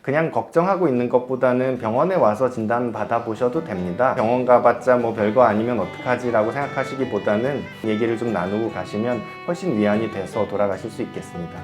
그냥 걱정하고 있는 것보다는 병원에 와서 진단 받아보셔도 됩니다. 병원 가봤자 뭐 별거 아니면 어떡하지 라고 생각하시기보다는 얘기를 좀 나누고 가시면 훨씬 위안이 돼서 돌아가실 수 있겠습니다.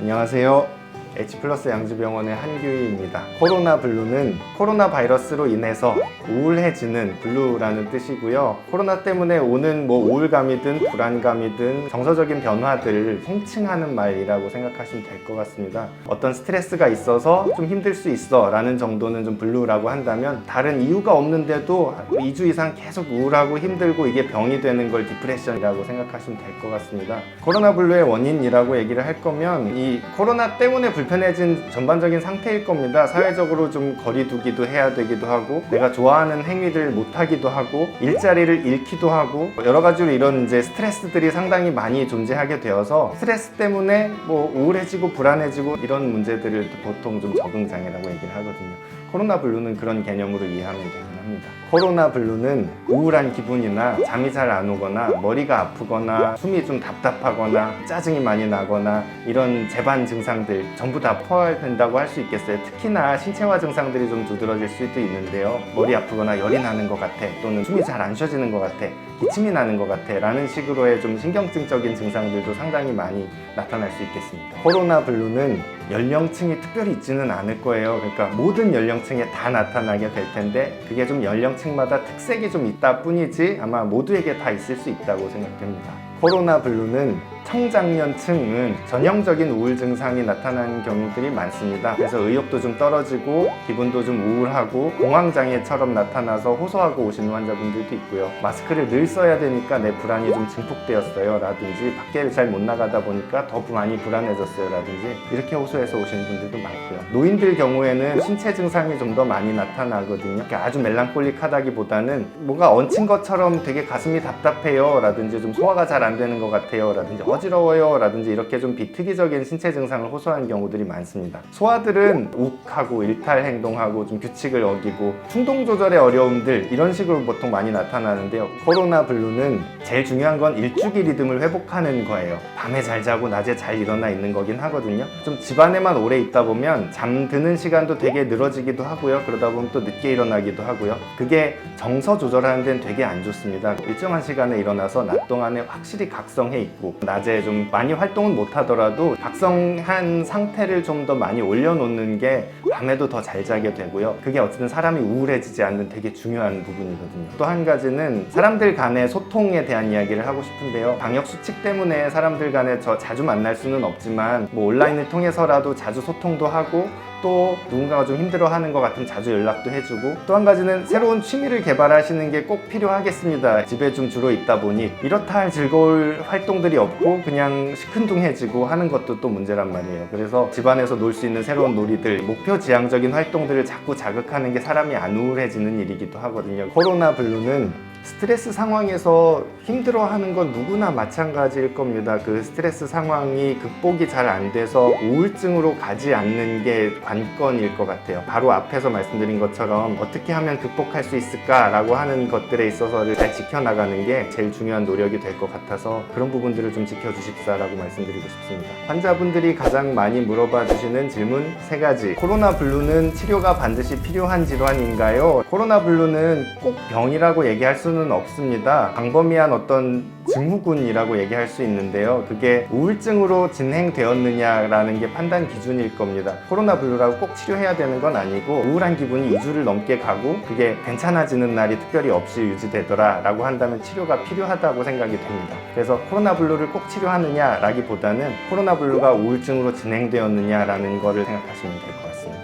안녕하세요. H플러스 양주병원의 한규희입니다. 코로나 블루는 코로나 바이러스로 인해서 우울해지는 블루라는 뜻이고요. 코로나 때문에 오는 우울감이든 불안감이든 정서적인 변화들을 통칭하는 말이라고 생각하시면 될 것 같습니다. 어떤 스트레스가 있어서 좀 힘들 수 있어 라는 정도는 좀 블루라고 한다면, 다른 이유가 없는데도 2주 이상 계속 우울하고 힘들고 이게 병이 되는 걸 디프레션이라고 생각하시면 될 것 같습니다. 코로나 블루의 원인이라고 얘기를 할 거면 이 코로나 때문에 불편해진 전반적인 상태일 겁니다. 사회적으로 좀 거리두기도 해야 되기도 하고, 내가 좋아하는 행위를 못하기도 하고, 일자리를 잃기도 하고, 여러 가지로 이런 이제 스트레스들이 상당히 많이 존재하게 되어서 스트레스 때문에 우울해지고 불안해지고 이런 문제들을 보통 좀 적응장애라고 얘기를 하거든요. 코로나 블루는 그런 개념으로 이해하면 되긴 합니다. 코로나 블루는 우울한 기분이나 잠이 잘 안 오거나 머리가 아프거나 숨이 좀 답답하거나 짜증이 많이 나거나 이런 재반 증상들 전부 다 포함된다고 할 수 있겠어요. 특히나 신체화 증상들이 좀 두드러질 수도 있는데요. 머리 아프거나 열이 나는 것 같아, 또는 숨이 잘 안 쉬어지는 것 같아, 기침이 나는 것 같아 라는 식으로의 좀 신경증적인 증상들도 상당히 많이 나타날 수 있겠습니다. 코로나 블루는 연령층이 특별히 있지는 않을 거예요. 그러니까 모든 연령층에 다 나타나게 될 텐데, 그게 좀 연령층마다 특색이 좀 있다 뿐이지 아마 모두에게 다 있을 수 있다고 생각됩니다. 코로나 블루는 청장년층은 전형적인 우울 증상이 나타나는 경우들이 많습니다. 그래서 의욕도 좀 떨어지고 기분도 좀 우울하고 공황장애처럼 나타나서 호소하고 오시는 환자분들도 있고요. 마스크를 늘 써야 되니까 내 불안이 좀 증폭되었어요 라든지, 밖에 잘 못 나가다 보니까 더 많이 불안해졌어요 라든지, 이렇게 호소해서 오시는 분들도 많고요. 노인들 경우에는 신체 증상이 좀 더 많이 나타나거든요. 아주 멜랑콜릭하다기보다는 뭔가 얹힌 것처럼 되게 가슴이 답답해요 라든지, 좀 소화가 잘 안 되는 것 같아요 라든지, 어지러워요 라든지, 이렇게 좀 비특이적인 신체 증상을 호소하는 경우들이 많습니다. 소아들은 욱하고 일탈 행동하고 좀 규칙을 어기고 충동 조절의 어려움들, 이런 식으로 보통 많이 나타나는데요. 코로나 블루는 제일 중요한 건 일주기 리듬을 회복하는 거예요. 밤에 잘 자고 낮에 잘 일어나 있는 거긴 하거든요. 좀 집안에만 오래 있다 보면 잠드는 시간도 되게 늘어지기도 하고요. 그러다 보면 또 늦게 일어나기도 하고요. 그게 정서 조절하는 데는 되게 안 좋습니다. 일정한 시간에 일어나서 낮 동안에 확실히 각성해 있고, 낮에 좀 많이 활동은 못 하더라도 각성한 상태를 좀 더 많이 올려놓는 게 밤에도 더 잘 자게 되고요. 그게 어쨌든 사람이 우울해지지 않는 되게 중요한 부분이거든요. 또 한 가지는 사람들 간의 소통에 대한 이야기를 하고 싶은데요. 방역 수칙 때문에 사람들 간에 자주 만날 수는 없지만 온라인을 통해서라도 자주 소통도 하고, 또 누군가가 좀 힘들어하는 것 같으면 자주 연락도 해주고, 또 한 가지는 새로운 취미를 개발하시는 게 꼭 필요하겠습니다. 집에 좀 주로 있다 보니 이렇다 할 즐거울 활동들이 없고 그냥 시큰둥해지고 하는 것도 또 문제란 말이에요. 그래서 집안에서 놀 수 있는 새로운 놀이들, 목표 지향적인 활동들을 자꾸 자극하는 게 사람이 안 우울해지는 일이기도 하거든요. 코로나 블루는 스트레스 상황에서 힘들어하는 건 누구나 마찬가지일 겁니다. 그 스트레스 상황이 극복이 잘 안 돼서 우울증으로 가지 않는 게 관건일 것 같아요. 바로 앞에서 말씀드린 것처럼 어떻게 하면 극복할 수 있을까라고 하는 것들에 있어서를 잘 지켜나가는 게 제일 중요한 노력이 될 것 같아서, 그런 부분들을 좀 지켜주십사라고 말씀드리고 싶습니다. 환자분들이 가장 많이 물어봐 주시는 질문 3가지. 코로나 블루는 치료가 반드시 필요한 질환인가요? 코로나 블루는 꼭 병이라고 얘기할 수는 없습니다. 광범위한 어떤 증후군이라고 얘기할 수 있는데요. 그게 우울증으로 진행되었느냐라는 게 판단 기준일 겁니다. 코로나 블루라고 꼭 치료해야 되는 건 아니고, 우울한 기분이 2주를 넘게 가고 그게 괜찮아지는 날이 특별히 없이 유지되더라 라고 한다면 치료가 필요하다고 생각이 됩니다. 그래서 코로나 블루를 꼭 치료하느냐 라기보다는 코로나 블루가 우울증으로 진행되었느냐라는 거를 생각하시면 될 것 같습니다.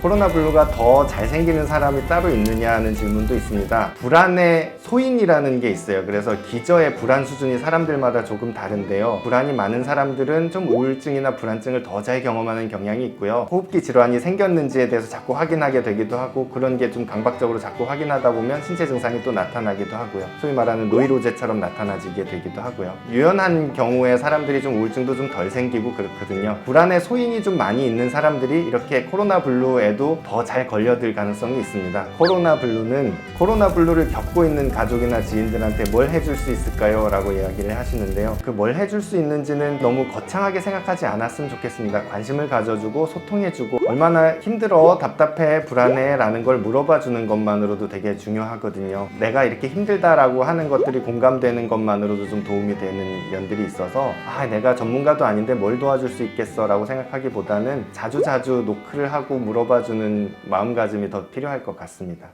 코로나 블루가 더 잘생기는 사람이 따로 있느냐 하는 질문도 있습니다. 불안의 소인이라는 게 있어요. 그래서 기저의 불안 수준이 사람들마다 조금 다른데요. 불안이 많은 사람들은 좀 우울증이나 불안증을 더 잘 경험하는 경향이 있고요. 호흡기 질환이 생겼는지에 대해서 자꾸 확인하게 되기도 하고, 그런 게 좀 강박적으로 자꾸 확인하다 보면 신체 증상이 또 나타나기도 하고요. 소위 말하는 노이로제처럼 나타나지게 되기도 하고요. 유연한 경우에 사람들이 좀 우울증도 좀 덜 생기고 그렇거든요. 불안의 소인이 좀 많이 있는 사람들이 이렇게 코로나 블루에 경우에도 더 잘 걸려들 가능성이 있습니다. 코로나 블루는 코로나 블루를 겪고 있는 가족이나 지인들한테 뭘 해줄 수 있을까요? 라고 이야기를 하시는데요. 그 뭘 해줄 수 있는지는 너무 거창하게 생각하지 않았으면 좋겠습니다. 관심을 가져주고 소통해주고 얼마나 힘들어, 답답해, 불안해 라는 걸 물어봐 주는 것만으로도 되게 중요하거든요. 내가 이렇게 힘들다라고 하는 것들이 공감되는 것만으로도 좀 도움이 되는 면들이 있어서 내가 전문가도 아닌데 뭘 도와줄 수 있겠어 라고 생각하기보다는 자주자주 노크를 하고 물어봐 주는 마음가짐이 더 필요할 것 같습니다.